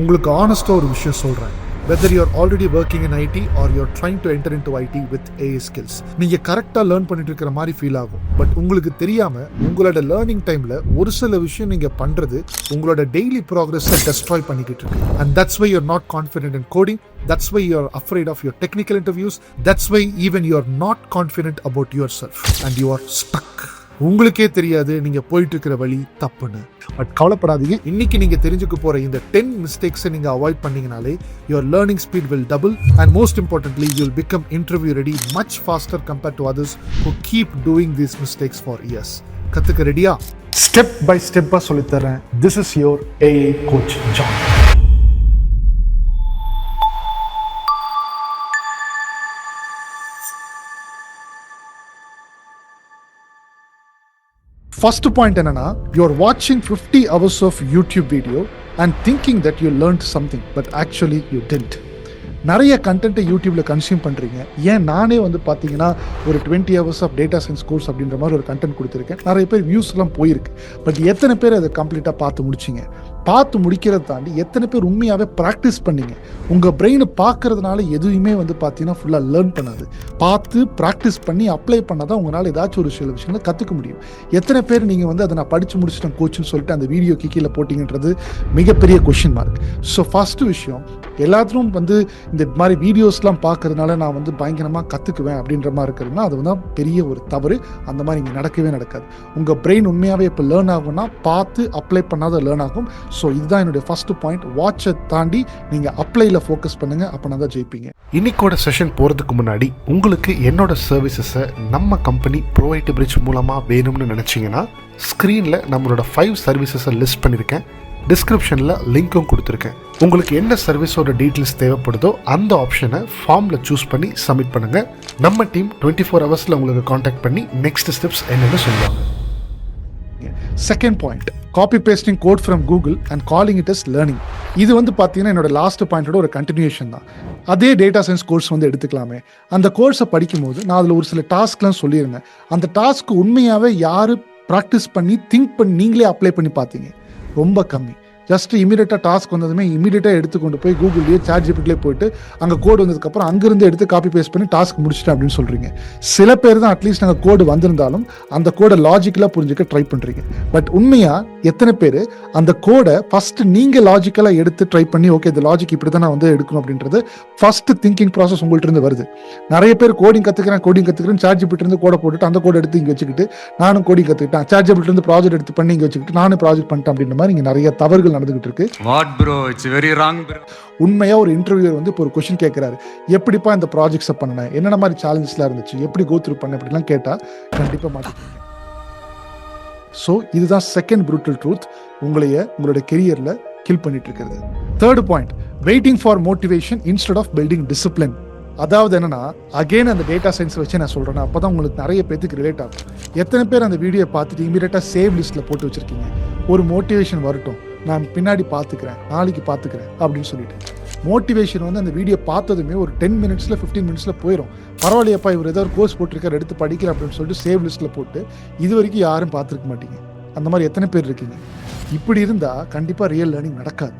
உங்களுக்கு ஆனஸ்ட்டாக ஒரு விஷயம் சொல்கிறேன். whether you're already working in IT or you're trying to enter into IT with AI skills, நீங்க கரெக்டா லேர்ன் பண்ணிட்டு இருக்கிற மாதிரி ஃபீல் ஆகும். பட் உங்களுக்கு தெரியாம உங்களோட லேர்னிங் டைம்ல ஒரு சில விஷயம் நீங்க பண்றது உங்களோட டெய்லி ப்ராக்ரஸை டெஸ்ட்ராய் பண்ணிக்கிட்டு இருக்கு. And that's why you're not confident in coding. That's why you're afraid of your technical interviews. That's why even you're not confident about yourself and you are stuck. உங்களுக்கே தெரியாது நீங்க போயிட்டு இருக்கிற வழி தப்புன்னு. பட் கவலைப்படாதீங்க, இன்னைக்கு நீங்க தெரிஞ்சுக்க போற இந்த 10 மிஸ்டேக்ஸை நீங்க avoid பண்ணீங்கனாலே your learning speed will double and most importantly you'll become interview ready much faster compared to others who keep doing these mistakes for years. கத்துக்க ரெடியா? ஸ்டெப் பை ஸ்டெப்பா சொல்லித் தரேன். This is your AI coach John. First point என்னன்னா, you're watching 50 hours of YouTube video and thinking that you learned something, but actually you didn't. நிறைய கண்டென்ட்டை யூடியூப்ல consume பண்றீங்க. ஏன் நானே பார்த்தீங்கன்னா ஒரு 20 hours of data science course அப்படின்ற மாதிரி ஒரு கண்டென்ட் கொடுத்துருக்கேன். நிறைய பேர் வியூஸ்லாம் போயிருக்கு. பட் எத்தனை பேர் அதை கம்ப்ளீட்டாக பார்த்து முடிச்சிங்க? பார்த்து முடிக்கிறத தாண்டி எத்தனை பேர் உண்மையாகவே ப்ராக்டிஸ் பண்ணீங்க? உங்கள் பிரெயினை பார்க்கறதுனால எதுவுமே பார்த்தீங்கன்னா ஃபுல்லாக லேர்ன் பண்ணாது. பார்த்து ப்ராக்டிஸ் பண்ணி அப்ளை பண்ணால் தான் உங்களால் ஏதாச்சும் ஒரு சில விஷயங்களை கற்றுக்க முடியும். எத்தனை பேர் நீங்கள் அதை நான் படித்து முடிச்சிட்டேன் கோச்சுன்னு சொல்லிட்டு அந்த வீடியோக்கு கீழே போட்டிங்கன்றது மிகப்பெரிய கொஷின் மார்க். ஸோ ஃபஸ்ட்டு விஷயம், எல்லாத்திலும் இந்த மாதிரி வீடியோஸ்லாம் பார்க்கறதுனால நான் பயங்கரமாக கற்றுக்குவேன் அப்படின்ற மாதிரி இருக்கிறதுனா அது தான் பெரிய ஒரு தவறு. அந்த மாதிரி இங்கே நடக்கவே நடக்காது. உங்கள் பிரெயின் உண்மையாகவே இப்போ லேர்ன் ஆகும்னா பார்த்து அப்ளை பண்ணாத லேர்ன் ஆகும். ஸோ இதுதான் என்னுடைய ஃபர்ஸ்ட் பாயிண்ட். வாட்சை தாண்டி நீங்கள் அப்ளைல ஃபோக்கஸ் பண்ணுங்க, அப்போனா தான் ஜெயிப்பீங்க. இன்னைக்கோட செஷன் போகிறதுக்கு முன்னாடி உங்களுக்கு என்னோட சர்வீசஸை நம்ம கம்பெனி ப்ரோவைட் பிரிட்ஜ் மூலமாக வேணும்னு நினச்சிங்கன்னா ஸ்க்ரீனில் நம்மளோட 5 சர்வீசஸை லிஸ்ட் பண்ணியிருக்கேன். டிஸ்கிரிப்ஷனில் லிங்க்கும் கொடுத்துருக்கேன். உங்களுக்கு என்ன சர்வீஸோட டீட்டெயில்ஸ் தேவைப்படுதோ அந்த ஆப்ஷனை ஃபார்மில் சூஸ் பண்ணி சப்மிட் பண்ணுங்கள். நம்ம டீம் 24 ஹவர்ஸில் உங்களுக்கு காண்டாக்ட் பண்ணி நெக்ஸ்ட் ஸ்டெப்ஸ் என்னென்னு சொல்லுவாங்க. Second point, copy pasting code from Google and calling it as learning. இது பார்த்தீங்கன்னா என்னோட லாஸ்ட் பாயிண்டோட ஒரு கண்டினியூஷன் தான். அதே டேட்டா சயின்ஸ் கோர்ஸ் எடுத்துக்கலாமே. அந்த கோர்ஸை படிக்கும்போது நான் அதில் ஒரு சில டாஸ்க்லாம் சொல்லியிருந்தேன். அந்த டாஸ்க்கு உண்மையாகவே யார் ப்ராக்டிஸ் பண்ணி திங்க் பண்ணி நீங்களே அப்ளை பண்ணி பார்த்தீங்க? ரொம்ப கம்மி. ஜஸ்ட் இமீடியட்டாக டாஸ்க் வந்ததுமே இமீடியட்டாக எடுத்துக்கொண்டு போய் கூகுள்லேயே ChatGPTலேயே போயிட்டு அங்கே கோடு வந்ததுக்கப்புறம் அங்கேருந்து எடுத்து காப்பி பேஸ்ட் பண்ணி டாஸ்க் முடிச்சிட்டேன் அப்படின்னு சொல்கிறீங்க. சில பேர் தான் அட்லீஸ்ட் நாங்கள் கோடு வந்திருந்தாலும் அந்த கோடை லாஜிக்கலாக புரிஞ்சுக்க ட்ரை பண்ணுறீங்க. பட் உண்மையாக எத்தனை பேர் அந்த கோடை ஃபஸ்ட்டு நீங்கள் லாஜிக்கலாக எடுத்து ட்ரை பண்ணி ஓகே இந்த லாஜிக் இப்படி தான் நான் எடுக்கணும் அப்படின்றது ஃபஸ்ட்டு திங்கிங் ப்ராசஸ் உங்கள்கிட்ட இருந்து வருது. நிறைய பேர் கோடிங் கற்றுக்கிறேன் ChatGPT இருந்து கோடை போட்டுட்டு அந்த கோடை எடுத்து இங்கே வச்சுக்கிட்டு நானும் கோடிங் கற்றுக்கிட்டேன், ChatGPT இருந்து ப்ராஜெக்ட் எடுத்து பண்ணி இங்கே வச்சுக்கிட்டு நானும் ப்ராஜெக்ட் பண்ணிட்டேன் அப்படின்ற மாதிரி இங்கே நிறைய தவறுகள் நடந்துகிட்டு இருக்கு. What bro, it's very wrong bro. உண்மையா ஒரு இன்டர்வியூவர் இப்போ ஒரு கொஸ்டின் கேட்கிறாரு, எப்படிப்பா இந்த ப்ராஜெக்ட்ஸை பண்ணேன், என்னென்ன மாதிரி சேலஞ்சஸ்லாம் இருந்துச்சு, எப்படி கோ த்ரூ பண்ண அப்படிலாம் கேட்டா கண்டிப்பா மாட்டிப்பீங்க. ஸோ இதுதான் செகண்ட் ப்ரூட்டல் ட்ரூத் உங்களுடைய கெரியர்ல கில் பண்ணிட்டு இருக்கிறது. Third point, waiting for motivation instead of building discipline. அதாவது என்னன்னா, அகெயின் அந்த டேட்டா சயின்ஸ் வச்சு நான் சொல்றேன், அப்பதான் உங்களுக்கு நிறைய பேருக்கு ரிலேட் ஆகும். எத்தனை பேர் அந்த வீடியோ பார்த்துட்டு இமீடியட்டா சேவ் லிஸ்ட்ல போட்டு வச்சிருக்கீங்க? ஒரு மோட்டிவேஷன் வரட்டும், நான் பின்னாடி பார்த்துக்கிறேன், நாளைக்கு பார்த்துக்கிறேன் அப்படின்னு சொல்லிட்டு மோட்டிவேஷன் அந்த வீடியோ பார்த்ததுமே ஒரு 10 மினிட்ஸில் 15 மினிட்ஸில் போயிடும். பரவாயில்லையப்பா இவர் ஏதாவது கோர்ஸ் போட்டிருக்காரு எடுத்து படிக்கிறேன் அப்படின்னு சொல்லிட்டு சேவ் லிஸ்ட்டில் போட்டு இது வரைக்கும் யாரும் பார்த்துருக்க மாட்டீங்க. அந்த மாதிரி எத்தனை பேர் இருக்கீங்க? இப்படி இருந்தால் கண்டிப்பாக ரியல் லேர்னிங் நடக்காது.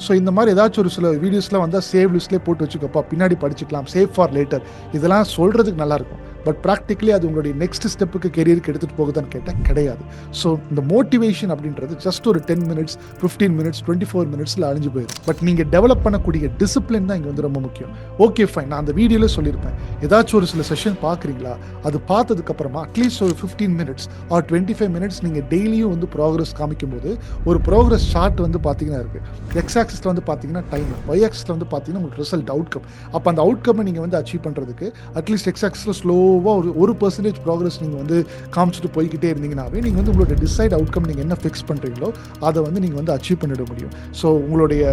ஸோ இந்த மாதிரி ஏதாச்சும் ஒரு சில வீடியோஸ்லாம் வந்தால் சேவ் லிஸ்ட்லேயே போட்டு வச்சுக்கப்பா, பின்னாடி படிச்சுக்கலாம், சேவ் ஃபார் லேட்டர், இதெல்லாம் சொல்கிறதுக்கு நல்லாயிருக்கும். பட் ப்ராக்டிக்கலி அது உங்களுடைய நெக்ஸ்ட் ஸ்டெப்புக்கு கெரியருக்கு எடுத்துகிட்டு போகுதான்னு கேட்டால் கிடையாது. ஸோ இந்த மோட்டிவேஷன் அப்படின்றது ஜஸ்ட் ஒரு 10 மினிட்ஸ் 15 மினிட்ஸ் 24 மினிட்ஸில் அழிஞ்சு போயிடும். பட் நீங்கள் டெவலப் பண்ணக்கூடிய டிசிப்ளின் தான் இங்கே ரொம்ப முக்கியம். ஓகே ஃபைன், நான் அந்த வீடியோவில் சொல்லியிருப்பேன், ஏதாச்சும் ஒரு சில செஷன் பார்க்குறீங்களா, அது பார்த்ததுக்கப்புறமா அட்லீஸ்ட் ஒரு 15 மினிட்ஸ் ஆர் 25 மினிட்ஸ் நீங்கள் டெய்லியும் ப்ராக்ரஸ் காமிக்கும் போது ஒரு ப்ராக்ரஸ் சார்ட் பார்த்தீங்கன்னா இருக்குது. எக்ஸ் ஆக்சிஸில் பார்த்தீங்கன்னா டைம், ஒய் ஆக்சிஸில் பார்த்தீங்கன்னா உங்களுக்கு ரிசல்ட் அவுட்கம். அப்போ அந்த அவுட்கம்மை நீங்கள் அச்சீவ் பண்ணுறதுக்கு அட்லீஸ்ட் எக்ஸ் ஆக்சிஸில் ஸ்லோவாக ஒரு % ப்ராக்ரஸ் நீங்கள் காமிச்சிட்டு போய்கிட்டே இருந்தீங்கன்னாவே நீங்கள் உங்களோட டிசைட் அவுட்கம் நீங்கள் என்ன ஃபிக்ஸ் பண்ணுறீங்களோ அதை நீங்கள் அச்சீவ் பண்ணிட முடியும். ஸோ உங்களுடைய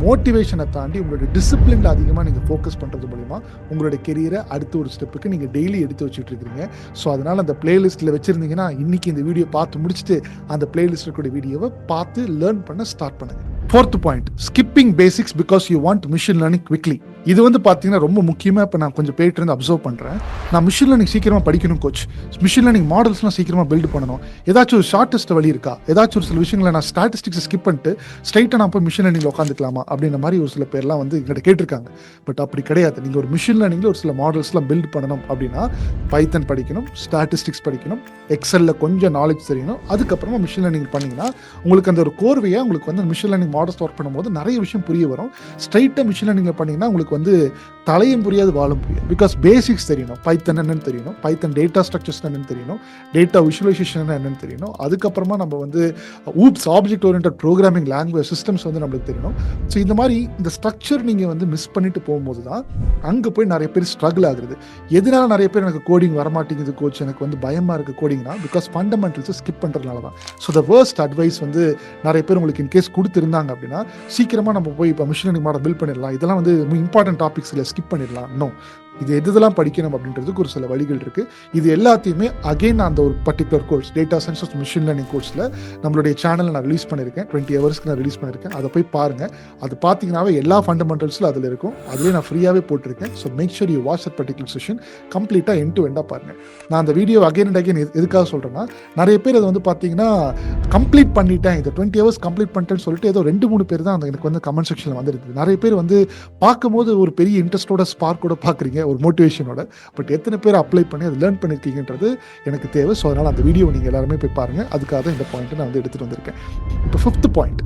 மோட்டிவேஷனை தாண்டி உங்களுடைய டிசிப்ளினில் அதிகமாக நீங்கள் ஃபோக்கஸ் பண்ணுறது மூலிமா உங்களுடைய கெரியரை அடுத்த ஒரு ஸ்டெப்புக்கு நீங்கள் டெய்லி எடுத்து வச்சுட்டு இருக்கிறீங்க. ஸோ அதனால் அந்த பிளேலிஸ்ட்டில் வச்சுருந்தீங்கன்னா இன்றைக்கி இந்த வீடியோ பார்த்து முடிச்சுட்டு அந்த பிளேலிஸ்ட்டில் இருக்கக்கூடிய வீடியோவை பார்த்து லேர்ன் பண்ண ஸ்டார்ட் பண்ணுங்கள். 4th point, skipping basics because you want machine learning quickly. இது வந்து பார்த்தீங்கன்னா ரொம்ப முக்கியமாக இப்போ நான் கொஞ்சம் போயிட்டு இருந்து அப்சர்வ் பண்ணுறேன். நான் மிஷின் லேர்னிங் சீக்கிரமாக படிக்கணும் கோச், மிஷின் லேர்னிங் மாடல்ஸ்லாம் சீக்கிரமாக பில்ட் பண்ணணும், ஏதாச்சும் ஒரு ஷார்ட்டஸ்ட் வழி இருக்கா, ஏதாச்சும் ஒரு சில விஷயங்களை நான் ஸ்டாட்டிஸ்டிக்ஸை ஸ்கிப் பண்ணிட்டு ஸ்ட்ரைட்டாக நான் போய் மிஷின் லேர்னிங் உட்காந்துக்கலாமா அப்படின்ற மாதிரி ஒரு சில பேர்லாம் வந்து எங்கிட்ட கேட்டிருக்காங்க. பட் அப்படி கிடையாது. நீங்கள் ஒரு மிஷின் லேர்னிங்கில் ஒரு சில மாடல்ஸ்லாம் பில்ட் பண்ணணும் அப்படின்னா பைத்தன் படிக்கணும், ஸ்டாட்டிஸ்டிக்ஸ் படிக்கணும், எக்ஸலில் கொஞ்சம் நாலேஜ் தெரியணும், அதுக்கப்புறமா மிஷின் லேர்னிங் பண்ணிங்கன்னா உங்களுக்கு அந்த ஒரு கோர்வையாக உங்களுக்கு வந்து மிஷின் லேர்னிங் மாடல்ஸ் ஒர்க் பண்ணும்போது நிறைய விஷயம் புரிய வரும். ஸ்ட்ரைட்டாக மிஷின் லேர்னிங்கில் பண்ணிங்கன்னா உங்களுக்கு வந்து தலையும் புரியாது வாழும் புரியாது. பிகாஸ் பேசிக்ஸ் தெரியணும், பைத்தன் என்னன்னு தெரியணும், பைத்தன் டேட்டா ஸ்ட்ரக்சர்ஸ் என்னன்னு தெரியணும், டேட்டா விஷுவலைசேஷன் என்னன்னு தெரியணும், அதுக்கப்புறமா நம்ம வந்து object oriented programming language systems வந்து நம்மளுக்கு தெரியணும். ஸோ இந்த மாதிரி இந்த ஸ்ட்ரக்சர் நீங்கள் வந்து மிஸ் பண்ணிட்டு போகும்போது தான் அங்கே போய் நிறைய பேர் ஸ்ட்ரகிள் ஆகுது. எதனால நிறைய பேர் எனக்கு கோடிங் வரமாட்டேங்குது கோச், எனக்கு வந்து பயமாக இருக்குது கோடிங்னா, பிகாஸ் ஃபண்டமெண்டல்ஸை ஸ்கிப் பண்ணுறதுனால தான். ஸோ த வேர்ஸ்ட் அட்வைஸ் வந்து நிறைய பேர் உங்களுக்கு இன்கேஸ் கொடுத்துருந்தாங்க அப்படின்னா சீக்கிரமாக நம்ம போய் இப்போ மிஷின் லேர்னிங் மாடல் பில்ட் பண்ணிடலாம், இதெல்லாம் வந்து இம்பார்ட்டன்ட் டாபிக்ஸ் இல்லை, ஸ்கிப் பண்ணிடலாம். நோ, இது எதெல்லாம் படிக்கணும் அப்படின்றதுக்கு ஒரு சில வழிகள் இருக்குது. இது எல்லாத்தையுமே அகெயின் அந்த ஒரு particular course data science of machine learning கோர்ஸில் நம்மளுடைய சேனலில் நான் ரிலீஸ் பண்ணியிருக்கேன். 20 ஹவர்ஸ்க்கு நான் ரிலீஸ் பண்ணியிருக்கேன். அதை போய் பாருங்கள். அது பார்த்தீங்கன்னாவே எல்லா ஃபண்டமெண்டல்ஸில் அதில் இருக்கும். அதுலேயே நான் ஃப்ரீயாகவே போட்டிருக்கேன். So make sure you watch that particular session கம்ப்ளீட்டாக எண்ட் டு எண்டாக பாருங்கள். நான் அந்த வீடியோ அகைன் அண்ட் அகைன் எதுக்காக சொல்கிறேன்னா, நிறைய பேர் அதை வந்து பார்த்தீங்கன்னா கம்ப்ளீட் பண்ணிட்டேன், இந்த 20 ஹவர்ஸ் கம்ப்ளீட் பண்ணிட்டேன்னு சொல்லிட்டு ஏதோ 2-3 பேர் தான் அந்த எனக்கு வந்து கமெண்ட் செக்ஷனில் வந்துருக்கு. நிறைய பேர் வந்து பார்க்கும்போது ஒரு பெரிய இன்ட்ரெஸ்டோட ஸ்பார்க்கோட பார்க்குறீங்க, ஒரு மோட்டிவேஷனோட. பட் எத்தனை பேர் அப்ளை பண்ணி அதை லேர்ன் பண்ணியிருக்கீங்கன்றது எனக்கு தேவை. ஸோ அதனால் அந்த வீடியோ நீங்கள் எல்லாருமே போய் பாருங்கள். அதுக்காக தான் இந்த பாயிண்ட்டை நான் வந்து எடுத்துகிட்டு வந்திருக்கேன். இப்போ 5th point,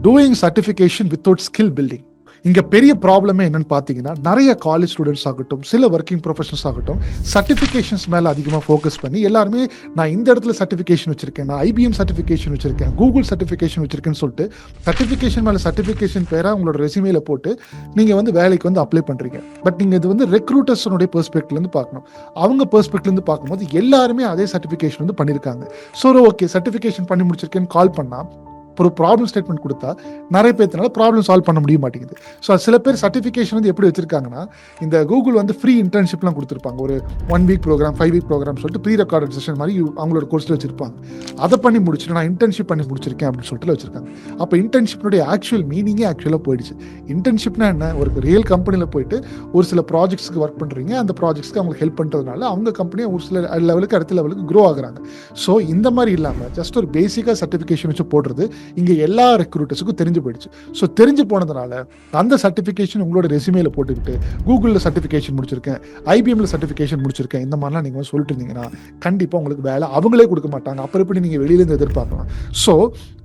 doing certification without skill building. இங்கே பெரிய ப்ராப்ளமே என்னன்னு பார்த்தீங்கன்னா, நிறைய காலேஜ் ஸ்டூடெண்ட்ஸ் ஆகட்டும், சில ஒர்க்கிங் ப்ரொஃபஷனல்ஸ் ஆகட்டும், சர்டிஃபிகேஷன்ஸ் மேலே அதிகமாக ஃபோக்கஸ் பண்ணி எல்லாருமே நான் இந்த இடத்துல சர்டிஃபிகேஷன் வச்சிருக்கேன், நான் IBM சர்டிஃபிகேஷன் வச்சிருக்கேன், கூகுள் சர்டிஃபிகேஷன் வச்சிருக்கேன்னு சொல்லிட்டு சர்டிஃபிகேஷன் மேலே சர்டிஃபிகேஷன் பேராக உங்களோட ரெசியூமேல போட்டு நீங்கள் வந்து வேலைக்கு வந்து அப்ளை பண்ணுறீங்க. பட் நீங்கள் இது வந்து ரெக்ரூட்டர்ஸனுடைய பெர்ஸ்பெக்டிவ்லேருந்து பார்க்கணும். அவங்க பெர்ஸ்பெக்டிவ்லேருந்து பார்க்கும்போது எல்லாருமே அதே சர்டிஃபிகேஷன் வந்து பண்ணியிருக்காங்க. ஸோ ஓகே, சர்டிஃபிகேஷன் பண்ணி முடிச்சிருக்கேன்னு கால் பண்ணால் ஒரு ப்ராப்ளம் ஸ்டேட்மெண்ட் கொடுத்தா நிறைய பேர்த்தனால ப்ராப்ளம் சால்வ் பண்ண முடிய மாட்டேங்குது. ஸோ சில பேர் சர்டிஃபிகேஷன் வந்து எப்படி வச்சிருக்காங்கன்னா, இந்த கூகுள் வந்து ஃப்ரீ இன்டர்ன்ஷிப்லாம் கொடுத்துருப்பாங்க. ஒரு 1 வீக் ப்ரோக்ராம், 5 வீக் ப்ரோக்ராம் சொல்லிட்டு ப்ரீ ரெக்கார்டட் செஷன் மாதிரி அவங்களோட கோர்ஸில் வச்சிருப்பாங்க. அதை பண்ணி முடிச்சுட்டு நான் இன்டர்ன்ஷிப் பண்ணி முடிச்சிருக்கேன் அப்படின்னு சொல்லிட்டு வச்சிருக்காங்க. அப்போ இன்டர்ன்ஷிப்னுடைய ஆக்சுவல் மீனிங்கே ஆக்சுவலாக போயிடுச்சு. இன்டர்ன்ஷிப்னா என்ன, ஒரு ரியல் கம்பெனியில் போயிட்டு ஒரு சில ப்ராஜெக்ட்ஸ்க்கு ஒர்க் பண்ணுறீங்க, அந்த ப்ராஜெக்ட்ஸ்க்கு அவங்களுக்கு ஹெல்ப் பண்ணுறதுனால அவங்க கம்பெனியை ஒரு சில லெவலுக்கு அடுத்த லெவலுக்கு க்ரோ ஆகுறாங்க. ஸோ இந்த மாதிரி இல்லாமல் ஜஸ்ட் ஒரு பேசிக்காக சர்டிஃபிகேஷன் வச்சு போடுறது இங்கே எல்லா ரெக்ரூட்டர்ஸுக்கும் தெரிஞ்சு போயிடுச்சு. ஸோ தெரிஞ்சு போனதுனால அந்த சர்டிஃபிகேஷன் உங்களோட ரெசியூமேல போட்டுக்கிட்டு கூகுளில் சர்டிஃபிகேஷன் முடிச்சிருக்கேன், IBMல சர்டிஃபிகேஷன் முடிச்சிருக்கேன், இந்த மாதிரிலாம் நீங்கள் வந்து சொல்லிட்டு இருந்தீங்கன்னா கண்டிப்பாக உங்களுக்கு வேலை அவங்களே கொடுக்க மாட்டாங்க. அப்புறம் எப்படி நீங்கள் வெளியிலேருந்து எதிர்பார்க்கலாம்? So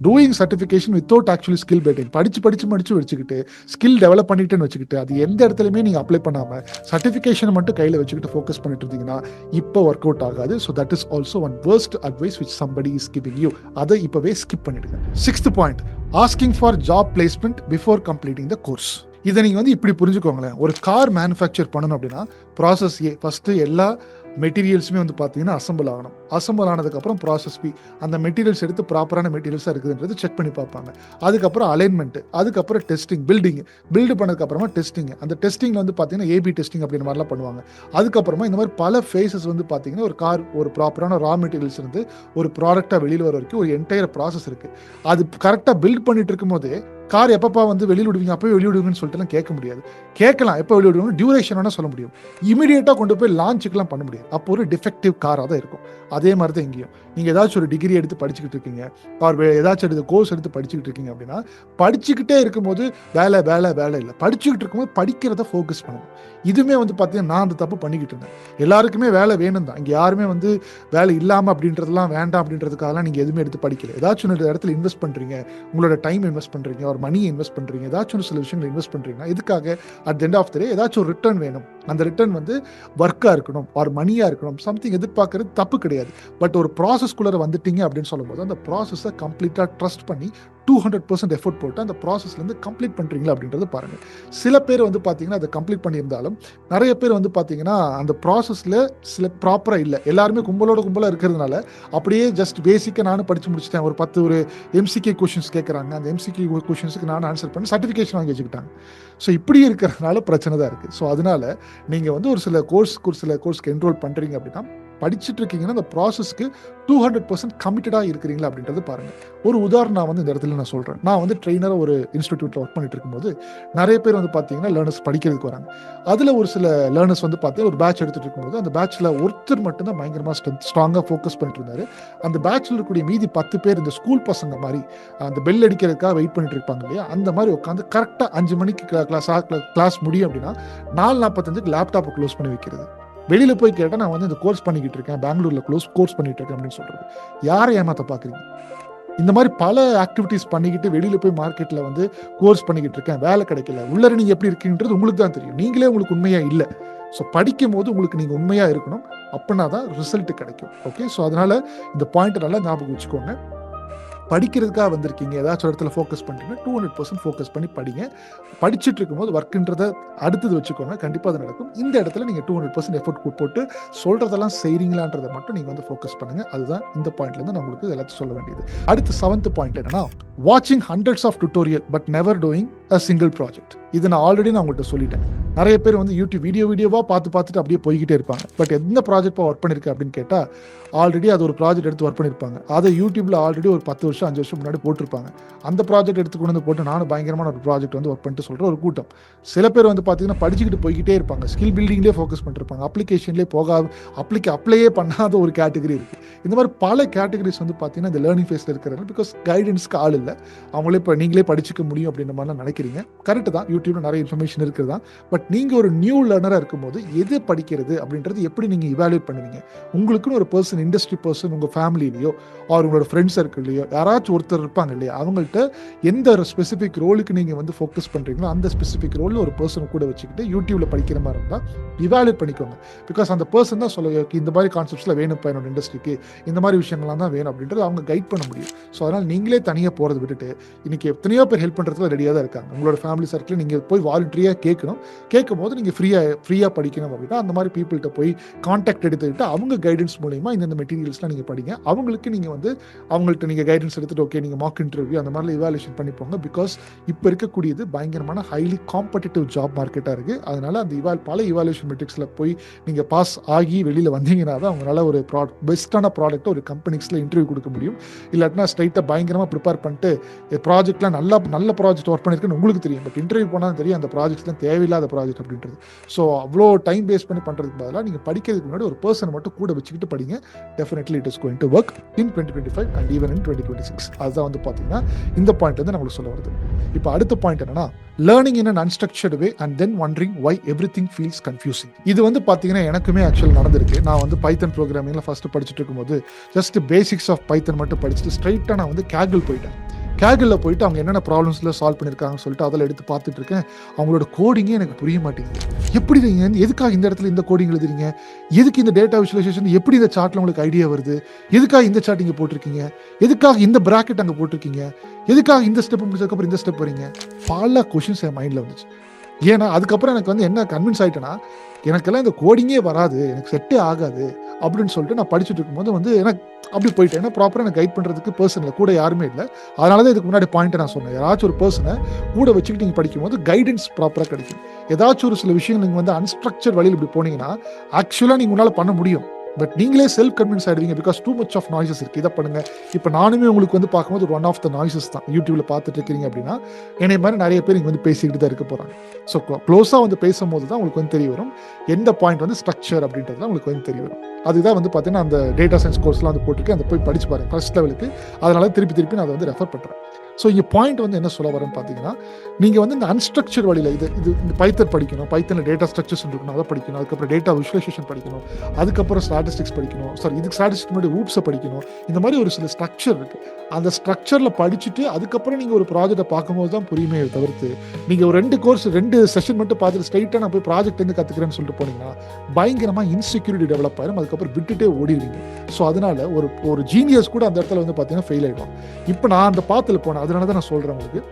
doing certification without actually skill building, படிச்சு வச்சுக்கிட்டு ஸ்கில் டெவலப் பண்ணிட்டேன்னு வச்சுக்கிட்டு அது எந்த இடத்துலையுமே நீங்கள் அப்ளை பண்ணாமல் சர்டிஃபிகேஷன் மட்டும் கையில் வச்சுக்கிட்டு ஃபோக்கஸ் பண்ணிட்டு இருந்தீங்கன்னா இப்போ ஒர்க் அவுட் ஆகாது. So that is also one worst advice which somebody is giving you. அதை இப்போவே ஸ்கிப் பண்ணிடுங்க. 6th point, asking for job placement before completing the course. இதை நீங்கள் வந்து இப்படி புரிஞ்சுக்கோங்களேன். ஒரு கார் மேனுஃபேக்சர் பண்ணணும் அப்படின்னா ப்ராசஸ் ஏ, ஃபஸ்ட்டு எல்லா மெட்டீரியல்ஸுமே வந்து பார்த்தீங்கன்னா அசம்பிள் ஆகணும். அசம்பிள் ஆனதுக்கப்புறம் ப்ராசஸ் பி, அந்த மெட்டீரியல்ஸ் எடுத்து ப்ராப்பரான மெட்டீரியல்ஸாக இருக்குதுன்றது செக் பண்ணி பார்ப்பாங்க. அதுக்கப்புறம் அலைன்மெண்ட், அதுக்கப்புறம் டெஸ்டிங், பில்டு பண்ணதுக்கப்புறமா டெஸ்டிங். அந்த டெஸ்டிங்கில் வந்து பார்த்தீங்கன்னா ஏபி டெஸ்டிங் அப்படின்ற மாதிரிலாம் பண்ணுவாங்க. அதுக்கப்புறமா இந்த மாதிரி பல ஃபேஸஸ் வந்து பார்த்தீங்கன்னா ஒரு கார் ஒரு ப்ராப்பரான ரா மெட்டீரியல்ஸ் இருந்து ஒரு ப்ராடக்டாக வெளியில் வர வரைக்கும் ஒரு என்டையர் ப்ராசஸ் இருக்குது. அது கரெக்டாக பில்ட் பண்ணிட்டு இருக்கும்போது கார் எப்பப்பா வந்து வெளியில் விடுவீங்க, அப்போயே வெளியிடுவீங்கன்னு சொல்லிட்டுலாம் கேட்க முடியாது. கேட்கலாம், எப்போ வெளியிடுவோம் டியூரேஷன் வேணால் சொல்ல முடியும். இமீடியட்டாக கொண்டு போய் லான்ச்சுக்கெலாம் பண்ண முடியாது. அப்போ ஒரு டிஃபெக்டிவ் காராக தான் இருக்கும். அதே மாதிரி தான் இங்கேயும் நீங்கள் ஏதாச்சும் ஒரு டிகிரி எடுத்து படிச்சுக்கிட்டு இருக்கீங்க, ஏதாச்சும் எடுத்து கோர்ஸ் எடுத்து படிச்சுக்கிட்டு இருக்கீங்க அப்படின்னா படிச்சுக்கிட்டே இருக்கும்போது வேலை இல்லை, படிச்சுக்கிட்டு இருக்கும்போது படிக்கிறத ஃபோக்கஸ் பண்ணணும். இதுவுமே வந்து பார்த்தீங்கன்னா நான் அந்த தப்பு பண்ணிக்கிட்டு இருந்தேன். எல்லாருக்குமே வேலை வேணும் தான், இங்கே யாருமே வந்து வேலை இல்லாமல் அப்படின்றதெல்லாம் வேண்டாம் அப்படின்றதுக்காகலாம் நீங்கள் எதுவுமே எடுத்து படிக்கல. ஏதாச்சும் ஒரு இடத்துல இன்வெஸ்ட் பண்ணுறீங்க, உங்களோட டைம் இன்வெஸ்ட் பண்ணுறீங்க, ஒரு மணியை இன்வெஸ்ட் பண்ணுறீங்க, ஏதாச்சும் ஒரு சில விஷயங்கள் இன்வெஸ்ட் பண்ணுறீங்கன்னா இதுக்காக அட் எண்ட் ஆஃப் த டே ஏதாச்சும் ஒரு ரிட்டர்ன் வேணும். அந்த ரிட்டர்ன் வந்து ஒர்க்காக இருக்கணும், ஒரு மணியாக இருக்கணும், சம்திங் எதிர்பார்க்கறது தப்பு கிடையாது. பட் ஒரு ப்ராசஸ்குள்ளே வந்துட்டீங்க அப்படின்னு சொல்லும்போது அந்த ப்ராசஸை கம்ப்ளீட்டாக ட்ரஸ்ட் பண்ணி 200% எஃபோர்ட் போட்டு அந்த ப்ராசஸ்லேருந்து கம்ப்ளீட் பண்ணுறீங்களா அப்படின்றது பாருங்கள். சில பேர் வந்து பார்த்தீங்கன்னா அதை கம்ப்ளீட் பண்ணியிருந்தாலும் நிறைய பேர் வந்து பார்த்தீங்கன்னா அந்த ப்ராசஸில் சில ப்ராப்பராக இல்லை. எல்லாருமே கும்பலாக இருக்கிறதுனால அப்படியே ஜஸ்ட் பேசிக்காக நானும் படித்து முடிச்சிட்டேன், ஒரு 10 ஒரு MCQ கொஷின்ஸ் கேட்குறாங்க, அந்த MCQ கொஷின்ஸுக்கு நானும் ஆன்சர் பண்ணி சர்டிஃபிகேஷன் வாங்கி வச்சுக்கிட்டாங்க. ஸோ இப்படி இருக்கிறதுனால பிரச்சனை தான் இருக்குது. ஸோ அதனால நீங்கள் வந்து ஒரு சில கோர்ஸ்க்கு என்ரோல் பண்ணுறீங்க அப்படின்னா படிச்சுட்டு இருக்கீங்கன்னா அந்த ப்ராசஸ்க்கு 200% கமிட்டடாக இருக்கிறீங்களா அப்படின்றது பாருங்கள். ஒரு உதாரணம் நான் வந்து இந்த இடத்துல நான் சொல்கிறேன். நான் வந்து ட்ரெயினராக ஒரு இன்ஸ்டிடியூட்டில் ஒர்க் பண்ணிட்டு இருக்கும்போது நிறைய பேர் வந்து பார்த்தீங்கன்னா லேர்னர்ஸ் படிக்கிறதுக்கு வராங்க. அதில் ஒரு சில லேர்னர்ஸ் வந்து பார்த்தீங்கன்னா ஒரு பேட்ச் எடுத்துகிட்டு இருக்கும்போது அந்த பேட்சில் ஒருத்தர் மட்டும்தான் பயங்கரமாக ஸ்ட்ராங்காக ஃபோக்கஸ் பண்ணிட்டு இருந்தார். அந்த பேட்சில் இருக்கக்கூடிய மீதி 10 பேர் இந்த ஸ்கூல் பசங்க மாதிரி அந்த பெல் அடிக்கிறதுக்காக வெயிட் பண்ணிட்டு இருப்பாங்க இல்லையா, அந்த மாதிரி உட்காந்து கரெக்டாக 5 மணிக்கு கிளாஸ் முடியும் அப்படின்னா 4:45க்கு லேப்டாப்பை க்ளோஸ் பண்ணி வைக்கிறது. வெளியில் போய் கேட்டால் நான் வந்து இந்த கோர்ஸ் பண்ணிக்கிட்டு இருக்கேன், பெங்களூரில் கோர்ஸ் பண்ணிட்டு இருக்கேன் அப்படின்னு சொல்கிறது. யாரை ஏமாற்ற பார்க்குறீங்க? இந்த மாதிரி பல ஆக்டிவிட்டீஸ் பண்ணிக்கிட்டு வெளியில் போய் மார்க்கெட்டில் வந்து கோர்ஸ் பண்ணிக்கிட்டு இருக்கேன், வேலை கிடைக்கல, உள்ளர நீங்கள் எப்படி இருக்கீங்கன்றது உங்களுக்கு தான் தெரியும். நீங்களே உங்களுக்கு உண்மையாக இல்லை. ஸோ படிக்கும் போது உங்களுக்கு நீங்கள் உண்மையாக இருக்கணும், அப்படின்னா தான் ரிசல்ட் கிடைக்கும். ஓகே, ஸோ அதனால் இந்த பாயிண்ட்டை நல்லா ஞாபகம் வச்சுக்கோங்க. படிக்கிறதுக்காக வந்திருக்கீங்க, ஏதாச்சும் இடத்துல ஃபோக்கஸ் பண்ணிட்டீங்கன்னா 200% ஃபோக்கஸ் பண்ணி படிங்க. படிச்சுட்டு இருக்கும்போது ஒர்க்குன்றதை அடுத்தது வச்சுக்கோங்க, கண்டிப்பாக அது நடக்கும். இந்த இடத்துல நீங்கள் 200% எஃபர்ட் போட்டு சொல்கிறதெல்லாம் செய்கிறீங்களான்றதை மட்டும் நீங்கள் வந்து ஃபோக்கஸ் பண்ணுங்கள். அதுதான் இந்த பாயிண்ட்லேருந்து நான் உங்களுக்கு எல்லாத்தையும் சொல்ல வேண்டியது. அடுத்து 7th பாயிண்ட் என்னன்னா, வாட்சிங் hundreds of tutorial but never doing a single project. இது நான் ஆல்ரெடி நான் உங்கள்கிட்ட சொல்லிட்டேன். நிறைய பேர் வந்து யூடியூப் வீடியோவாக பார்த்துட்டு அப்படியே போய்கிட்டே இருப்பாங்க. பட் எந்த ப்ராஜெக்டாக ஒர்க் பண்ணியிருக்கேன் அப்படின்னு கேட்டால் ஆல்ரெடி அது ஒரு ப்ராஜெக்ட் எடுத்து ஒர்க் பண்ணியிருப்பாங்க. அதை யூடியூப்பில் ஆல்ரெடி ஒரு 10 வருஷம் 5 வருஷம் முன்னாடி போட்டிருப்பாங்க. அந்த ப்ராஜெக்ட் எடுத்து கொண்டு வந்து போட்டு நானும் பயங்கரமான ஒரு ப்ராஜெக்ட் வந்து ஒர்க் பண்ணிட்டு சொல்கிற ஒரு கூட்டம். சில பேர் வந்து பார்த்தீங்கன்னா படிச்சுக்கிட்டு போய்கிட்டே இருப்பாங்க, ஸ்கில் பில்டிங்லேயே ஃபோக்கஸ் பண்ணிருப்பாங்க, அப்ளிகேஷன்லேயே அப்ளையே பண்ணாத ஒரு கேட்டகரி இருக்குது. இந்த மாதிரி பல கேட்டகரிஸ் வந்து பார்த்தீங்கன்னா இந்த லேர்னிங் ஃபேஸில் இருக்கிறாங்க. பிகாஸ் கைடன்ஸ்க்கு ஆள் இல்லை, அவங்களே இப்போ நீங்களே படிச்சுக்க முடியும் அப்படின்ற மாதிரிலாம் நினைக்கிறீங்க. கரெக்டு தான், யூடியூப்ல நிறைய இன்ஃபர்மேஷன் இருக்குது தான். பட் நீங்கள் ஒரு நியூ லேர்னராக இருக்கும்போது எது படிக்கிறது அப்படின்றது எப்படி நீங்கள் இவாலுவேட் பண்ணுவீங்க? உங்களுக்குன்னு ஒரு பர்சன், இண்டஸ்ட்ரி பர்சன் உங்கள் ஃபேமிலியிலையோ ஆர் உங்களோட ஃப்ரெண்ட்ஸ் சர்க்கிள்லையோ யாராச்சும் ஒருத்தர் இருப்பாங்க இல்லையா, அவங்கள்ட்ட எந்த ஒரு ஸ்பெசிஃபிக் ரோலுக்கு நீங்கள் வந்து ஃபோக்கஸ் பண்ணுறீங்களோ அந்த ஸ்பெசிஃபிக் ரோலில் ஒரு பர்சனை கூட வச்சுக்கிட்டு யூடியூப்ல படிக்கிற மாதிரி இருந்தால் இவாலுவேட் பண்ணிக்கோங்க. பிகாஸ் அந்த பர்சன் தான் சொல்ல இந்த மாதிரி கான்செப்ட்ஸில் வேணும் என்னோட இண்டஸ்ட்ரிக்கு, இந்த மாதிரி விஷயங்கள்லாம் தான் வேணும் அப்படின்றது அவங்க கைட் பண்ண முடியும். ஸோ அதனால் நீங்களே தனியாக போகிறத விட்டுட்டு இன்னைக்கு எத்தனையோ பேர் ஹெல்ப் பண்ணுறதுல ரெடியாக தான் இருக்காங்க. உங்களோட ஃபேமிலி சர்க்கிள் நீங்கள் போய் வாலண்டரியாக கேட்கும் போது நீங்கள் ஃப்ரீயாக படிக்கணும் அப்படின்னா அந்த மாதிரி பீப்புள்கிட்ட போய் கான்டாக்ட் எடுத்துக்கிட்டு அவங்க கைடன்ஸ் மூலமா இந்த மெட்டீரியல்ஸ்லாம் நீங்கள் படிங்க. அவங்களுக்கு நீங்கள் வந்து அவங்கள்ட்ட நீங்கள் கைடன்ஸ் எடுத்துட்டு ஓகே நீங்கள் மார்க் இன்டர்வியூ அந்த மாதிரி இவாலுவேஷன் பண்ணிப்போங்க. பிகாஸ் இப்போ இருக்கக்கூடியது பயங்கரமான ஹைலி காம்படிட்டிவ் ஜாப் மார்க்கெட்டாக இருக்குது. அதனால அந்த பல இவாலுவேஷன் மெட்ரிக்ஸில் போய் நீங்கள் பாஸ் ஆகி வெளியில் வந்தீங்கன்னா தான் அவங்களால ஒரு பெஸ்ட்டான ப்ராடக்ட்டை ஒரு கம்பெனிஸில் இன்டர்வியூ கொடுக்க முடியும். இல்லாட்டினா ஸ்ட்ரைட்டாக பயங்கரமாக ப்ரிப்பேர் பண்ணிட்டு ப்ராஜெக்ட்லாம் நல்ல ப்ராஜெக்ட் ஒர்க் பண்ணியிருக்குன்னு உங்களுக்கு தெரியும், பட் இன்டர்வியூ போனால் தெரியும் அந்த ப்ராஜெக்ட்லாம் தேவையில்லாத ப்ராஜெக்ட் அப்படின்றது. ஸோ அவ்வளோ டைம் வேஸ்ட் பண்ணி பண்ணுறதுக்கு பதிலாக நீங்கள் படிக்கிறதுக்கு முன்னாடி ஒரு பர்சனை மட்டும் கூட வச்சுக்கிட்டு படிங்க. Definitely it is going to work in 2025 and even in 2026. அதுதான் வந்து பார்த்தீங்கன்னா இந்த பாயிண்ட் வந்து நம்மளுக்கு சொல்ல வருது. இப்போ அடுத்த பாயிண்ட் என்னன்னா, learning in an unstructured way and then wondering why everything feels confusing. இது வந்து பார்த்தீங்கன்னா எனக்குமே ஆக்சுவல் நடந்திருக்கு. நான் வந்து பைத்தன் ப்ரோக்ராமிங்ல ஃபர்ஸ்ட் படிச்சுட்டு இருக்கும்போது ஜஸ்ட் பேசிக்ஸ் ஆஃப் பைத்தன் மட்டும் படிச்சுட்டு ஸ்ட்ரைட்டாக நான் வந்து கேகிள் போயிட்டேன். கேகிளில் போயிட்டு அவங்க என்னென்ன ப்ராப்ளம்ஸில் சால்வ் பண்ணியிருக்காங்கன்னு சொல்லிட்டு அதில் எடுத்து பார்த்துட்டு இருக்கேன். அவங்களோட கோடிங்கே எனக்கு புரிய மாட்டேங்குது. எப்படி நீங்கள் எதுக்காக இந்த இடத்துல இந்த கோடிங் எழுதுறீங்க, எதுக்கு இந்த டேட்டா விசுவலைசேஷன், எப்படி இந்த சார்ட்டில் உங்களுக்கு ஐடியா வருது, எதுக்காக இந்த சார்ட் இங்கே போட்டிருக்கீங்க, எதுக்காக இந்த ப்ராக்கெட் அங்கே போட்டிருக்கீங்க, எதுக்காக இந்த ஸ்டெப் முடிச்சதுக்கப்புறம் இந்த ஸ்டெப் வரீங்க, பல கொஷின்ஸ் என் மைண்டில் வந்துச்சு. ஏன்னா அதுக்கப்புறம் எனக்கு வந்து என்ன கன்வின்ஸ் ஆகிட்டேன்னா, எனக்கெல்லாம் இந்த கோடிங்கே வராது, எனக்கு செட்டே ஆகாது அப்படின்னு சொல்லிட்டு நான் படிச்சுட்டு இருக்கும்போது வந்து எனக்கு அப்படி போயிட்டேன். ஏன்னா ப்ராப்பராக எனக்கு கைட் பண்ணுறதுக்கு பர்சனில் கூட யாருமே இல்லை. அதனால தான் இதுக்கு முன்னாடி பாயிண்ட்டை நான் சொன்னேன், யாராச்சும் ஒரு பர்சனை கூட வச்சுக்கிட்டு நீங்கள் படிக்கும்போது கைடன்ஸ் ப்ராப்பராக கிடைக்கும். ஏதாச்சும் ஒரு சில விஷயங்கள் நீங்கள் வந்து அன்ஸ்ட்ரக்சர் வழியில் இப்படி போனீங்கன்னா ஆக்சுவலாக நீங்கள் உங்களால் பண்ண முடியும், பட் நீங்களே செல்ஃப் கன்வின்ஸ் ஆயிடுவீங்க. Because too much of noises இருக்குது, இதை பண்ணுங்க. இப்போ நானுமே உங்களுக்கு வந்து பார்க்கும்போது ஒரு ஒன் ஆஃப் த நாய்ஸஸ் தான். யூடியூப்ல பார்த்துட்டு இருக்கிறீங்க அப்படின்னா என்னை மாதிரி நிறைய பேர் இங்கே வந்து பேசிக்கிட்டு தான் இருக்க போகிறாங்க. ஸோ க்ளோஸாக வந்து பேசும்போது தான் உங்களுக்கு வந்து தெரிய வரும் எந்த பாயிண்ட் வந்து ஸ்ட்ரக்சர் அப்படின்றது தான் உங்களுக்கு வந்து தெரிய வரும். அதுதான் வந்து பார்த்தீங்கன்னா அந்த டேட்டா சயின்ஸ் கோர்ஸ்லாம் வந்து போட்டுருக்கு, அந்த போய் படிச்சு பாருங்க ஃபர்ஸ்ட் லெவலுக்கு. அதனால திருப்பி நான் அதை வந்து ரெஃபர் பண்ணுறேன். ஸோ இங்கே பாயிண்ட் வந்து என்ன சொல்ல வரேன்னு பார்த்தீங்கன்னா, நீங்கள் வந்து இந்த அன்ஸ்ட்ரக்சர் வழியில் இது இந்த பைத்தன் படிக்கணும், பைத்தனில் டேட்டா ஸ்ட்ரக்சர்ஸ் இருக்கணும், அதை படிக்கணும், அதுக்கப்புறம் டேட்டா விசுவலைசேஷன் படிக்கணும், அதுக்கப்புறம் ஸ்டாட்டிஸ்டிக்ஸ் படிக்கணும், இதுக்கு ஸ்டாட்டிஸ்டிக்ஸ் முன்னாடி ஊப்ஸை படிக்கணும். இந்த மாதிரி ஒரு சில ஸ்ட்ரக்சர் இருக்குது. அந்த ஸ்ட்ரக்சரில் படிச்சுட்டு அதுக்கப்புறம் நீங்கள் ஒரு ப்ராஜெக்டை பார்க்கும்போது தான் புரியுமே தவிர்த்து நீங்கள் ஒரு 2 செஷன் மட்டும் பார்த்துட்டு ஸ்ட்ரைட்டாக நான் போய் ப்ராஜெக்ட் வந்து கற்றுக்கிறேன்னு சொல்லிட்டு போனீங்கன்னா பயங்கரமாக இன்செக்யூரிட்டி டெவலப் ஆயிரும், அதுக்கப்புறம் விட்டுட்டே ஓடிடுவீங்க. ஸோ அதனால ஒரு ஜீனியஸ் கூட அந்த இடத்துல வந்து பார்த்தீங்கன்னா ஃபெயில் ஆகிடும். இப்போ நான் அந்த பாத்தில் போனேன், அதனால தான் நான் சொல்கிறேன் உங்களுக்கு.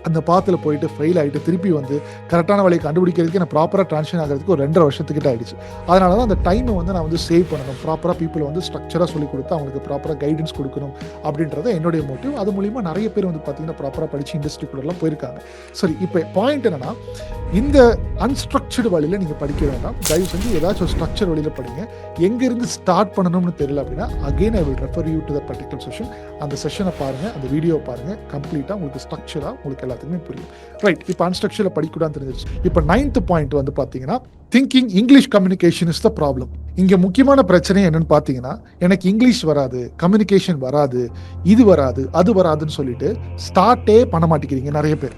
அந்த பாத்தில் போயிட்டு ஃபெயில் ஆகிட்டு திருப்பி வந்து கரெக்டான வழியை கண்டுபிடிக்கிறதுக்கு நான் ப்ராப்பராக ட்ரான்ஸ்ஃபர் ஆகிறதுக்கு ஒரு 2.5 வருஷத்துக்கிட்ட ஆயிடுச்சு. அதனால தான் அந்த டைமை வந்து நான் வந்து சேவ் பண்ணணும், ப்ராப்பராக பீப்புள் வந்து ஸ்ட்ரக்சராக சொல்லி கொடுத்து அவங்களுக்கு ப்ராப்பராக கைடன்ஸ் கொடுக்கணும் அப்படின்றத என்னுடைய மோட்டிவ். அது மூலிமா நிறைய பேர் வந்து பார்த்தீங்கன்னா ப்ராப்பராக படித்து இண்டஸ்ட்ரிக்குள்ளெல்லாம் போயிருக்காங்க. சரி, இப்போ பாயிண்ட் என்னன்னா, இந்த அன்ஸ்ட்ரக்சர்டு வழியில் நீங்கள் படிக்க வேண்டாம். தயவு செஞ்சு ஏதாச்சும் ஒரு ஸ்ட்ரக்சர் வழியில் படிங்க. எங்கேருந்து ஸ்டார்ட் பண்ணணும்னு தெரியல அப்படின்னா again I will refer you to the particular session. அந்த செஷனை பாருங்கள், அந்த வீடியோ பாருங்கள், கம்ப்ளீட்டாக உங்களுக்கு ஸ்ட்ரக்சராக உங்களுக்கு எல்லாத்துக்குமே புரியும். ரைட், இப்போ அன்ஸ்ட்ரக்சரில் படிக்கூடாதுன்னு தெரிஞ்சிருச்சு. இப்போ 9th பாயிண்ட் வந்து பார்த்தீங்கன்னா, thinking English communication is the problem. இங்கே முக்கியமான பிரச்சனை என்னன்னு பார்த்தீங்கன்னா, எனக்கு இங்கிலீஷ் வராது, கம்யூனிகேஷன் வராது, இது வராது, அது வராதுன்னு சொல்லிட்டு ஸ்டார்ட்டே பண்ண மாட்டேங்கிறீங்க நிறைய பேர்.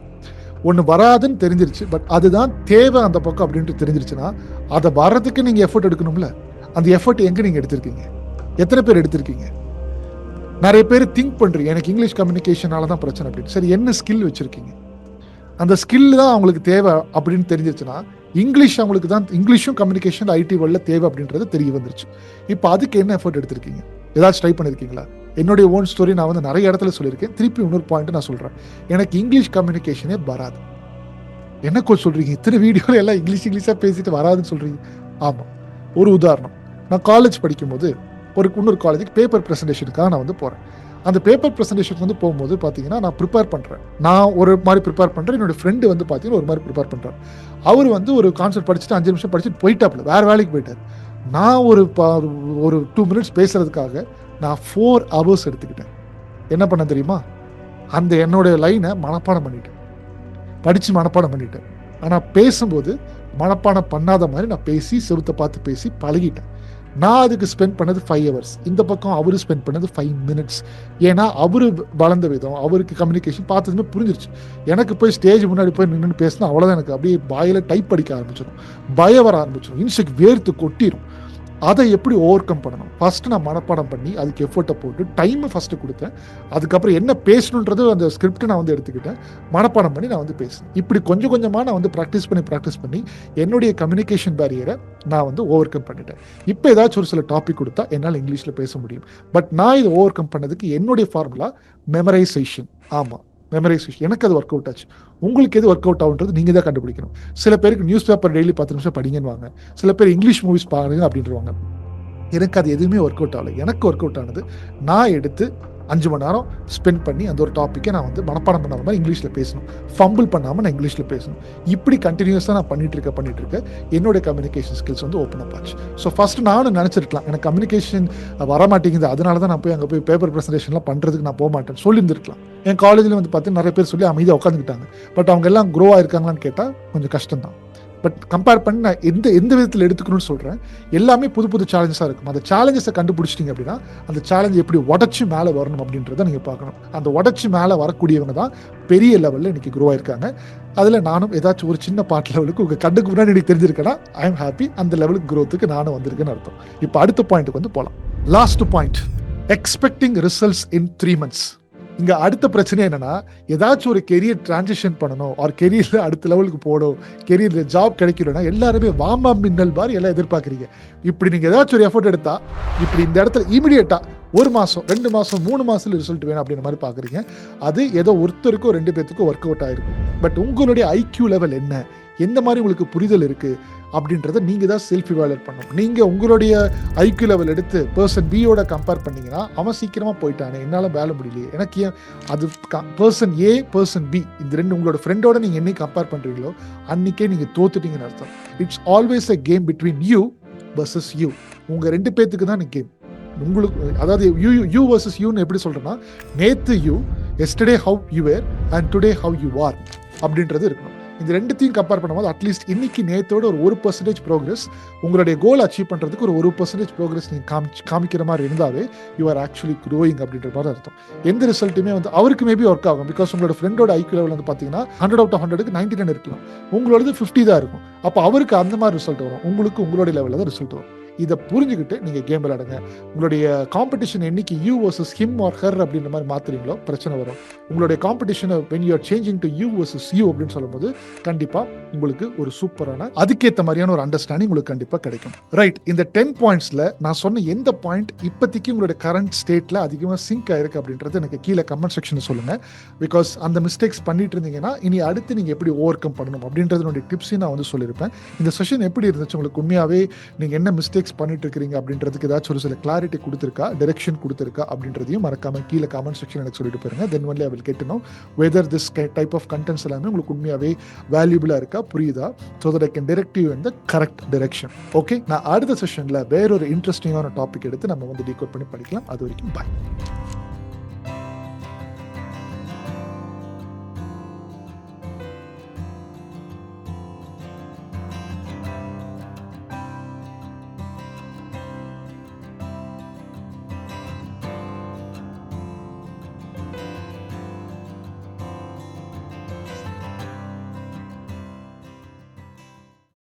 ஒன்று வராதுன்னு தெரிஞ்சிருச்சு, பட் அதுதான் தேவை அந்த பக்கம் அப்படின்ட்டு தெரிஞ்சிருச்சுன்னா அதை வர்றதுக்கு நீங்கள் எஃபர்ட் எடுக்கணும்ல. அந்த எஃபர்ட் எங்கே நீங்கள் எடுத்திருக்கீங்க? எத்தனை பேர் எடுத்திருக்கீங்க? நிறைய பேர் திங்க் பண்ணுறீங்க எனக்கு இங்கிலீஷ் கம்யூனிகேஷனால தான் பிரச்சனை அப்படின்னு. சரி, என்ன ஸ்கில் வச்சுருக்கீங்க? அந்த ஸ்கில் தான் அவங்களுக்கு தேவை அப்படின்னு தெரிஞ்சிருச்சுன்னா இங்கிலீஷ் அவங்களுக்கு தான், இங்கிலீஷும் கம்யூனிகேஷன் ஐடி வேர்ல்டில் தேவை அப்படின்றது தெரிய வந்துருச்சு. இப்போ அதுக்கு என்ன எஃபர்ட் எடுத்திருக்கீங்க? ஏதாச்சும் ட்ரை பண்ணியிருக்கீங்களா? என்னுடைய ஓன் ஸ்டோரி நான் வந்து நிறைய இடத்துல சொல்லியிருக்கேன். திருப்பி இன்னொரு பாயிண்ட் நான் சொல்கிறேன். எனக்கு இங்கிலீஷ் கம்யூனிகேஷனே வராது. என்ன கோச் சொல்கிறீங்க? இத்தனை வீடியோவில் எல்லாம் இங்கிலீஷாக பேசிட்டு வராதுன்னு சொல்கிறீங்க. ஆமாம், ஒரு உதாரணம். நான் காலேஜ் படிக்கும்போது இன்னொரு காலேஜுக்கு பேப்பர் ப்ரெசன்டேஷனுக்காக நான் வந்து போகிறேன். அந்த பேப்பர் ப்ரெசன்டேஷன் வந்து போகும்போது பார்த்தீங்கன்னா நான் ப்ரிப்பேர் பண்ணுறேன். நான் ஒரு மாதிரி ப்ரிப்பேர் பண்ணுறேன், என்னோட ஃப்ரெண்டு வந்து பார்த்தீங்கன்னா ஒரு மாதிரி ப்ரிப்பேர் பண்ணுறாரு. அவர் வந்து ஒரு கான்செப்ட் படிச்சுட்டு 5 நிமிஷம் படிச்சுட்டு போயிட்டாப்புல, வேறு வேலைக்கு போயிட்டார். நான் ஒரு 2 மினிட்ஸ் பேசுறதுக்காக நான் 4 hours எடுத்துக்கிட்டேன். என்ன பண்ண தெரியுமா? அந்த என்னுடைய லைனை மனப்பாடம் பண்ணிட்டேன், படித்து மனப்பாடம் பண்ணிட்டேன். ஆனால் பேசும்போது மனப்பாடம் பண்ணாத மாதிரி நான் பேசி செவுத்தை பார்த்து பேசி பழகிட்டேன். நான் அதுக்கு ஸ்பெண்ட் பண்ணது 5 hours. இந்த பக்கம் அவரு ஸ்பெண்ட் பண்ணது 5 minutes. ஏன்னா அவரு வளர்ந்த விதம், அவருக்கு கம்யூனிகேஷன் பார்த்ததுமே புரிஞ்சிருச்சு. எனக்கு போய் ஸ்டேஜ் முன்னாடி போய் நின்று பேசினா அவ்வளோதான், எனக்கு அப்படியே பாயில் டைப் படிக்க ஆரம்பிச்சிடும், பயம் வர ஆரம்பிச்சிடும், இன்செக்ட் வேர்த்து கொட்டிடும். அதை எப்படி ஓவர் கம் பண்ணணும்? ஃபஸ்ட்டு நான் மனப்பாடம் பண்ணி அதுக்கு எஃபர்ட்டை போட்டு டைமை ஃபஸ்ட்டு கொடுத்தேன். அதுக்கப்புறம் என்ன பேசணுன்றது அந்த ஸ்கிரிப்டை நான் வந்து எடுத்துக்கிட்டேன், மனப்பாடம் பண்ணி நான் வந்து பேசினேன். இப்படி கொஞ்சம் கொஞ்சமாக நான் வந்து ப்ராக்டிஸ் பண்ணி என்னுடைய கம்யூனிகேஷன் பேரியரை நான் வந்து ஓவர் கம் பண்ணிட்டேன். இப்போ ஏதாச்சும் ஒரு சில டாபிக் கொடுத்தா என்னால் இங்கிலீஷில் பேச முடியும். பட் நான் இதை ஓவர் கம் பண்ணதுக்கு என்னுடைய ஃபார்முலா மெமரைசேஷன். ஆமாம், மெமரைசேஷன். எனக்கு அது ஒர்க் அவுட் ஆச்சு. உங்களுக்கு எது ஒர்க் அவுட் ஆகுன்றது நீங்கள் தான் கண்டுபிடிக்கணும். சில பேருக்கு நியூஸ் பேப்பர் டெய்லி 10 நிமிஷம் படிங்கன்னு வாங்க, சில பேர் இங்கிலீஷ் மூவிஸ் பாருங்க அப்படின்றவாங்க. எனக்கு அது எதுவுமே ஒர்க் அவுட் ஆகலை. எனக்கு ஒர்க் அவுட் ஆனது, நான் எடுத்து 5 மணி நேரம் ஸ்பெண்ட் பண்ணி அந்த ஒரு டாப்பிக்கை நான் வந்து மனப்பாடம் பண்ணாத மாதிரி இங்கிலீஷில் பேசணும், ஃபம்பிள் பண்ணாமல் நான் இங்கிலீஷில் பேசணும். இப்படி கண்டினியூஸாக நான் பண்ணிட்டு இருக்க என்னோட கம்யூனிகேஷன் ஸ்கில்ஸ் வந்து ஓப்பன் அப் ஆச்சு. ஸோ ஃபஸ்ட்டு நானும் நினச்சிருக்கலாம் எனக்கு கம்யூனிகேஷன் வரமாட்டேங்குது, அதனால தான் நான் போய் அங்கே போய் பேப்பர் ப்ரெசன்டேஷன்லாம் பண்ணுறதுக்கு நான் போக மாட்டேன் சொல்லியிருந்துருக்கலாம். என் காலேஜில் வந்து பார்த்தீங்கன்னா நிறைய பேர் சொல்லி அமைதியாக உட்காந்துக்கிட்டாங்க. பட் அவங்க எல்லாம் க்ரோ ஆயிருக்காங்களான்னு கேட்டால் கொஞ்சம் கஷ்டம் தான். பட் கம்பேர் பண்ணி நான் எந்த விதத்தில் எடுத்துக்கணும்னு சொல்கிறேன். எல்லாமே புது சேலஞ்சஸாக இருக்கும். அந்த சேலஞ்சஸை கண்டுபிடிச்சிட்டிங்க அப்படின்னா அந்த சேலஞ்ச் எப்படி உடச்சி மேலே வரணும் அப்படின்றத நீங்கள் பார்க்கணும். அந்த உடச்சி மேலே வரக்கூடியவங்க தான் பெரிய லெவலில் இன்றைக்கி க்ரோ ஆயிருக்காங்க. அதில் நானும் ஏதாச்சும் ஒரு சின்ன பார்ட் லெவலுக்கு உங்கள் கண்டுக்கு முன்னாடி எனக்கு தெரிஞ்சிருக்கேன்னா ஐ எம் ஹாப்பி. அந்த லெவலுக்கு க்ரோத்துக்கு நானும் வந்திருக்கேன்னு அர்த்தம். இப்போ அடுத்த பாயிண்ட்டுக்கு வந்து போகலாம். லாஸ்ட் பாயிண்ட், எக்ஸ்பெக்டிங் ரிசல்ட்ஸ் இன் 3 months. இங்கே அடுத்த பிரச்சனை என்னன்னா, ஏதாச்சும் ஒரு கெரியர் டிரான்சிஷன் பண்ணணும், ஒரு கெரியரில் அடுத்த லெவலுக்கு போகணும், கெரியரில் ஜாப் கிடைக்கலன்னா எல்லாருமே வாமா மின்னல் மாதிரி எல்லாம் எதிர்பார்க்குறீங்க. இப்படி நீங்கள் ஏதாச்சும் ஒரு எஃபர்ட் எடுத்தால் இப்படி இந்த இடத்துல இமீடியட்டாக 1 மாதம் 2 மாதம் 3 மாதத்தில் ரிசல்ட் வேணும் அப்படின்ற மாதிரி பார்க்குறீங்க. அது ஏதோ ஒருத்தருக்கோ 2 பேர்த்துக்கும் ஒர்க் அவுட் ஆகிருக்கும். பட் உங்களுடைய ஐக்யூ லெவல் என்ன, எந்த மாதிரி உங்களுக்கு புரிதல் இருக்குது அப்படின்றத நீங்கள் தான் செல்ஃப் இவாலுவேட் பண்ணணும். நீங்கள் உங்களுடைய ஐக்யூ லெவல் எடுத்து பர்சன் பியோட கம்பேர் பண்ணிங்கன்னா அவன் சீக்கிரமாக போயிட்டானே, என்னால் வேலை முடியலையே, எனக்கு ஏன் அது பர்சன் ஏ பர்சன் பி இந்த 2 உங்களோட ஃப்ரெண்டோட நீங்கள் என்னைக்கு கம்பேர் பண்ணுறீங்களோ அன்றைக்கே நீங்கள் தோத்துட்டீங்கன்னு அர்த்தம். It's always a game between you versus you. உங்கள் 2 பேர்த்துக்கு தான் கேம். உங்களுக்கு அதாவது யூ வர்சஸ் யூன்னு எப்படி சொல்கிறேன்னா, நேற்று you, yesterday how you were and today how you are அப்படின்றது இருக்கணும். இந்த 2த்தையும் கம்பேர் பண்ணும்போது அட்லீஸ்ட் இன்னைக்கு நேத்தோட ஒரு 1% ப்ரோக்ரஸ், உங்களுடைய கோல் அச்சீவ் பண்ணுறதுக்கு ஒரு 1% ப்ரோக்ரஸ் நீங்கள் காமிக்கிற மாதிரி இருந்தாவே யூ ஆர் ஆக்சுவலி க்ரோயிங் அப்படின்ற மாதிரி அர்த்தம். எந்த ரிசல்ட்டுமே வந்து அவருக்கு மேபி ஒர்க் ஆகும். பிகாஸ் உங்களோட ஃப்ரெண்டோட ஐக்யூ லெவல் வந்து பார்த்தீங்கன்னா 100 out of 100க்கு 99 இருக்கலாம், உங்களோடது 50 தான் இருக்கும். அப்போ அவருக்கு அந்த மாதிரி ரிசல்ட் வரும், உங்களுக்கு உங்களுடைய லெவலில் தான் ரிசல்ட் வரும். இதை புரிஞ்சுக்கிட்டு நீங்கள் கேம் விளையாடுங்க. உங்களுடைய காம்படிஷன் என்னைக்கு you versus him R her அப்படின்ற மாதிரி மாற்றுறீங்களோ பிரச்சனை வரும். உங்களுடைய காம்படிஷனை when you are changing to you versus you அப்படின்னு சொல்லும்போது கண்டிப்பாக உங்களுக்கு ஒரு சூப்பரான அதுக்கேற்ற மாதிரியான ஒரு அண்டர்ஸ்டாண்டிங் உங்களுக்கு கண்டிப்பாக கிடைக்கும். ரைட், இந்த 10 பாயிண்ட்ஸில் நான் சொன்ன எந்த பாயிண்ட் இப்போதைக்கு உங்களுடைய கரண்ட் ஸ்டேட்டில் அதிகமாக சிங்க் ஆயிருக்கு அப்படின்றது எனக்கு கீழே கமெண்ட் செக்ஷனில் சொல்லுங்கள். பிகாஸ் அந்த மிஸ்டேக்ஸ் பண்ணிட்டு இருந்தீங்கன்னா இனி அடுத்து நீங்கள் எப்படி ஓவர் கம் பண்ணணும் அப்படின்றதுனுடைய டிப்ஸையும் நான் வந்து சொல்லியிருப்பேன். இந்த செஷன் எப்படி இருந்துச்சு உங்களுக்கு? உண்மையாகவே நீங்கள் என்ன மிஸ்டேக்ஸ் பண்ணிட்டு இருக்கிறீங்க அப்படின்றதுக்கு ஏதாச்சும் ஒரு சில கிளாரிட்டி கொடுத்துருக்கா, டைரக்ஷன் கொடுத்துருக்கா அப்படின்றதையும் மறக்காம கீழே கமெண்ட் செக்ஷன் எனக்கு சொல்லிட்டு போயிருங்க. Then only I will get to know whether this type of contents எல்லாமே உங்களுக்கு உண்மையாகவே வேல்யூபிளாக இருக்கா, புரியுதா, so that I can direct you in the correct direction. Okay, நான் அடுத்த செஷனில் வேறொரு இன்ட்ரெஸ்டிங்கான டாபிக் எடுத்து நம்ம வந்து டீகோட் பண்ணி படிக்கலாம். அது வரைக்கும் பாய்.